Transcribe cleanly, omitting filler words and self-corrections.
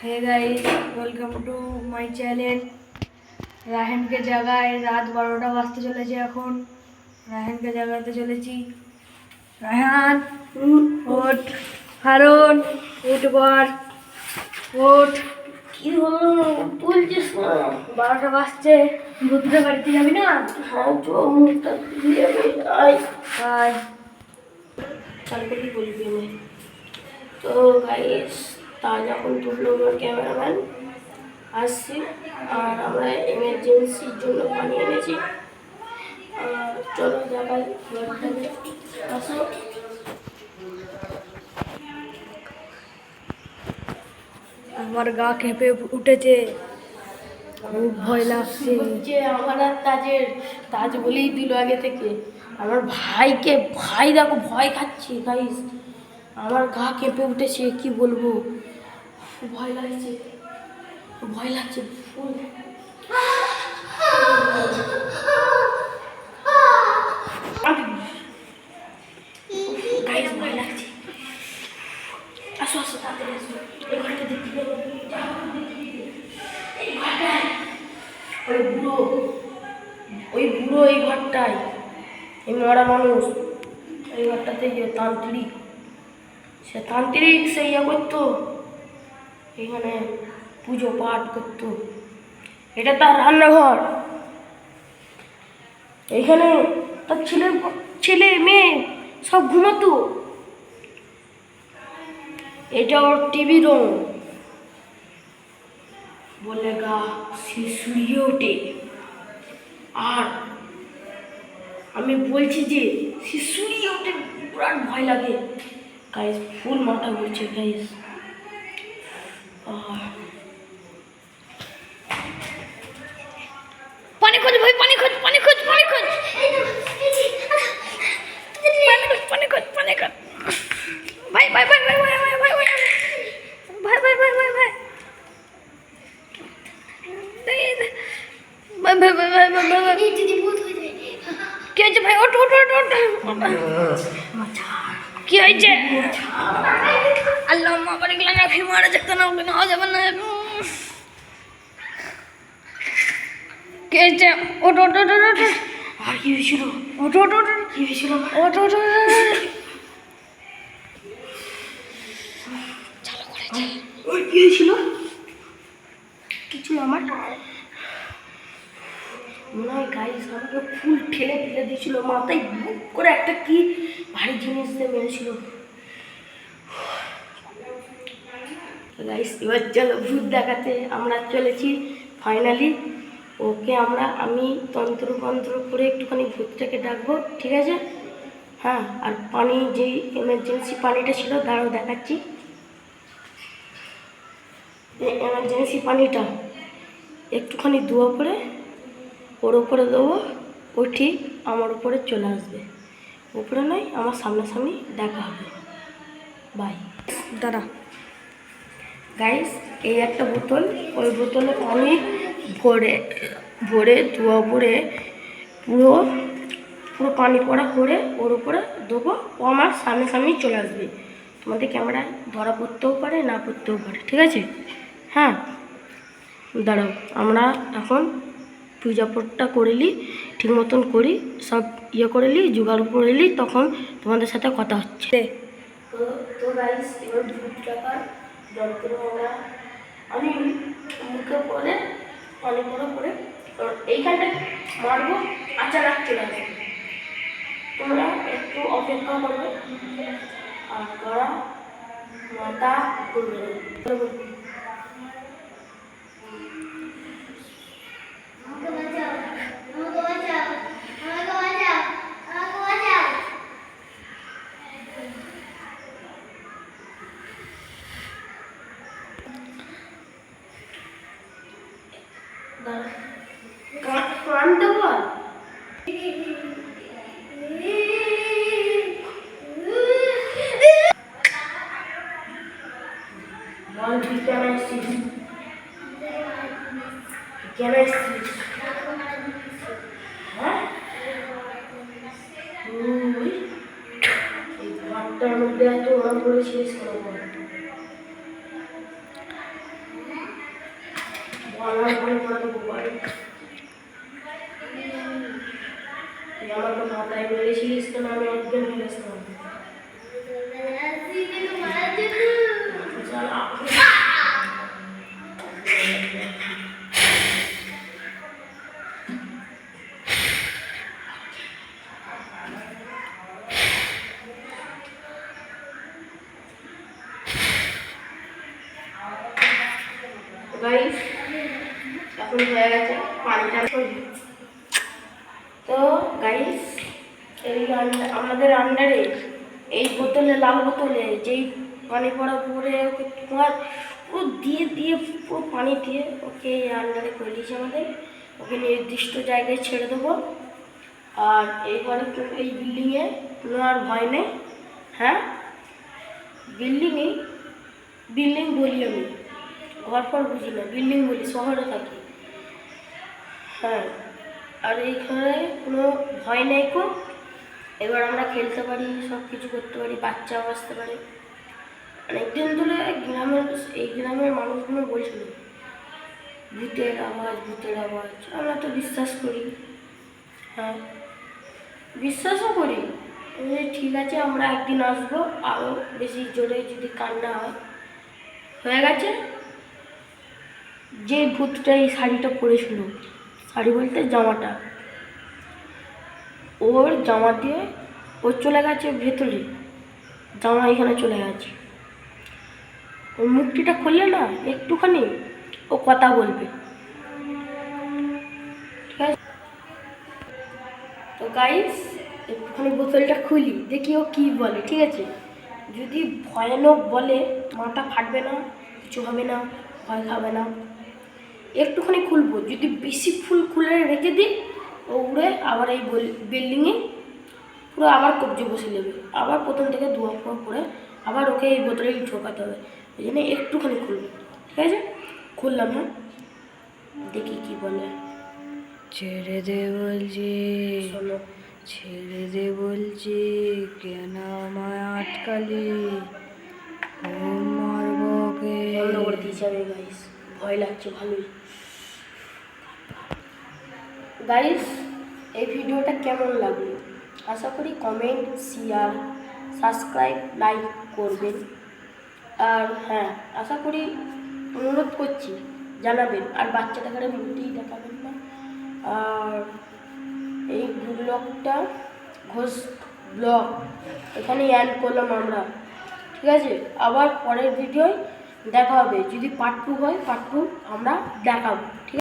Hey guys, welcome to my channel. রাহেন কে জায়গায় রাত 12টা বাজতে চলেছে। এখন রাহেন কে জায়গাতে চলেছি। রাহান ওঠ, হারুন উঠ, বার ওঠ। কি হলো বলছিস না? 12টা বাজছে, ভূতদের বাড়িতে যাবি না? হ্যাঁ তো মুখটা দিয়ে আয় আয় তারপরে বলবি আমি। তো গাইস, তা যখন তুললো আমার ক্যামেরাম্যান আসছি, আর আমরা এমার্জেন্সির জন্য পানি এনেছি। আর চলো দেখাই ঘরটাকে। আসো। আমার গা কেঁপে উঠেছে, খুব ভয় লাগছে। যে আমার আর তাজ বলেই দিল আগে থেকে। আমার ভাই দেখো ভয় খাচ্ছে গাইস। আমার গা কেঁপে উঠেছে, কি বলবো, ভয় লাগছে ফুল। গাইস ভয় লাগছে। আসো আসো তাড়াতাড়ি আসো। এই ঘরটা দেখতে পাবো। এই ঘরটায় ওই বুড়ো এই ঘরটায়, এই মরা মানুষ এই ঘরটাতে যে তান্ত্রিক সে ইয়ে করতো, এখানে পুজো পাঠ করতো। এটা তার রান্নাঘর। এখানে তার ছেলে মেয়ে সব ঘুমাতো। এটা ওর টিভি রুম। বলে গা শিশুড়িয়ে ওঠে। আর আমি বলছি যে শিশুড়িয়ে ওঠে, বিরাট ভয় লাগে গাইস। ফুল মাথা ঘুরছে গাইস। পানি খোঁজ ভাই, পানি খোঁজ। ভাই ভাই ভাই ভাই ভাই ভাই ভাই ভাই ভাই ভাই ভাই ভাই ভাই কি হয়েছে ভাই? ওঠ ওঠ ওঠ ওঠ। কি হয়েছে? আল্লাহ বাড়ি গেলাম, ফি মারা যাচ্ছে না, নেওয়া যাবে না। কি হয়েছে? ওঠ ওঠ ওঠ ওঠ। আর কি হয়েছিল? ওঠ ওঠ ওঠ। কি হয়েছিল? ওঠ ওঠ ওঠ। চালু করেছে। ওই কি হয়েছিল? কিছু আমার মনে হয় গাইস আমাকে ফুল ঠেলে ফেলে দিয়েছিল, মাথায় বুক করে একটা কি ভারী জিনিস দিয়ে মেরেছিল গাইস। এবার চলো ভূত দেখাতে আমরা চলেছি ফাইনালি। ওকে আমি তন্ত্র করে একটুখানি ভূতটাকে ডাকবো, ঠিক আছে? হ্যাঁ, আর পানি যেই এমার্জেন্সি পানিটা ছিল, দাঁড়াও দেখাচ্ছি। এই এমার্জেন্সি পানিটা একটুখানি ধোয়া করে ওর উপরে দেবো, ও ঠিক আমার উপরে চলে আসবে। উপরে নয়, আমার সামনাসামনি দেখা হবে। বাই। দাঁড়া গাইস, এই একটা বোতল, ওই বোতলে পানি ভরে ধোয়া পরে পুরো পানি পড়া করে ওর উপরে দেবো, ও আমার সামনাসামনি চলে আসবে। তোমাদের ক্যামেরায় ধরা পড়তেও পারে, না পড়তেও পারে, ঠিক আছে? হ্যাঁ, দাঁড়াও, আমরা এখন পূজা পাঠটা করে নিই, ঠিক মতন করি, সব ইয়ে করে নিই, জোগাড় করে নিই, তখন তোমাদের সাথে কথা হচ্ছে। তো গাইস, এবার ভূত টাকার যন্ত্র আমি মুখে পরে অনেক বড় করে এইখানটা মারবো, আচার চলে আসবে। তোমরা একটু অপেক্ষা করবে আর করা মাথা ঘুরবে। কানতে বল। বল তুই কেন এসছিস? কেন এসছিস? হ্যাঁ, এই ঘরটার মধ্যে এত ওরম করেছিস কেন? আমার মনে পড়ে দেবো বাড়ি। তুই আমাকে মাথায় মেরেছিলিস কেন? আমি একদম মেরেছিলাম। গাইস এখন হয়ে গেছে পানিটা। তো গাইস এই আমাদের আন্ডারে এই বোতলে, লাল বোতলে যেই পানি পড়া পরে ওকে তোমার পুরো দিয়ে দিয়ে পুরো পানি দিয়ে ওকে আন্ডারে করে দিয়েছে আমাদের। ওকে নির্দিষ্ট জায়গায় ছেড়ে দেবো। আর এইবারে এই বিল্ডিংয়ে কোনো আর ভয় নেই। হ্যাঁ, বিল্ডিং বলি আমি, ঘর ফর বুঝি না, বিল্ডিং বলি, শহরে থাকি। হ্যাঁ, আর এইখানে কোনো ভয় নেই কো। এবার আমরা খেলতে পারি, সব কিছু করতে পারি, বাচ্চাও আসতে পারে। অনেকদিন ধরে এই গ্রামের মানুষগুলো বলছিল ভূতের আওয়াজ, ভূতের আওয়াজ। আমরা তো বিশ্বাস করি। হ্যাঁ, বিশ্বাসও করি। ঠিক আছে, আমরা একদিন আসবো, আরও বেশি জোরে যদি কান্না হয়ে গেছে। যে ভূতটা এই শাড়িটা পরেছিল, শাড়ি বলতে জামাটা, ওর জামা দিয়ে ও চলে গেছে ভেতরে, জামা এখানে চলে গেছে। ওর মুখটিটা খুললে না একটুখানি, ও কথা বলবে। ঠিক আছে, তো গাইস একটুখানি বোতলটা খুলি, দেখি ও কী বলে। ঠিক আছে, যদি ভয়ানক বলে মাথা ফাটবে না, কিছু হবে না, ভয় খাবে না। একটুখানি খুলবো, যদি বেশি ফুল খুলে রেখে দিই ও উড়ে আবার এই বিল্ডিংয়ে পুরো আবার কবজে বসে নেবে। আবার প্রথম থেকে ধোয়া ফোয়া করে আবার ওকে এই বোতলে ঢোকাতে হবে। ওই জন্য একটুখানি খুলবো। ঠিক আছে, খুললাম। হ্যাঁ, দেখি কি বলে। ছেড়ে দে বলছি, শোনো, ছেড়ে দে বলছি, কেন আমায় আটকালি? মারবো কে? বন্ধ করে দিয়েছি আমি। গাইস ভয় লাগছে ভালোই। গাইস এই ভিডিওটা কেমন লাগলো আশা করি কমেন্ট, শেয়ার, সাবস্ক্রাইব, লাইক করবেন। আর হ্যাঁ, আশা করি, অনুরোধ করছি জানাবেন। আর বাচ্চাটাকে মোটেই দেখাবেন না। আর এই ব্লগটা ঘোষ ব্লগ এখানে এন্ড করলাম আমরা। ঠিক আছে, আবার পরের ভিডিওয় দেখা হবে। যদি পার্ট 2 হয়, পার্ট 2 আমরা দেখাবো। ঠিক আছে।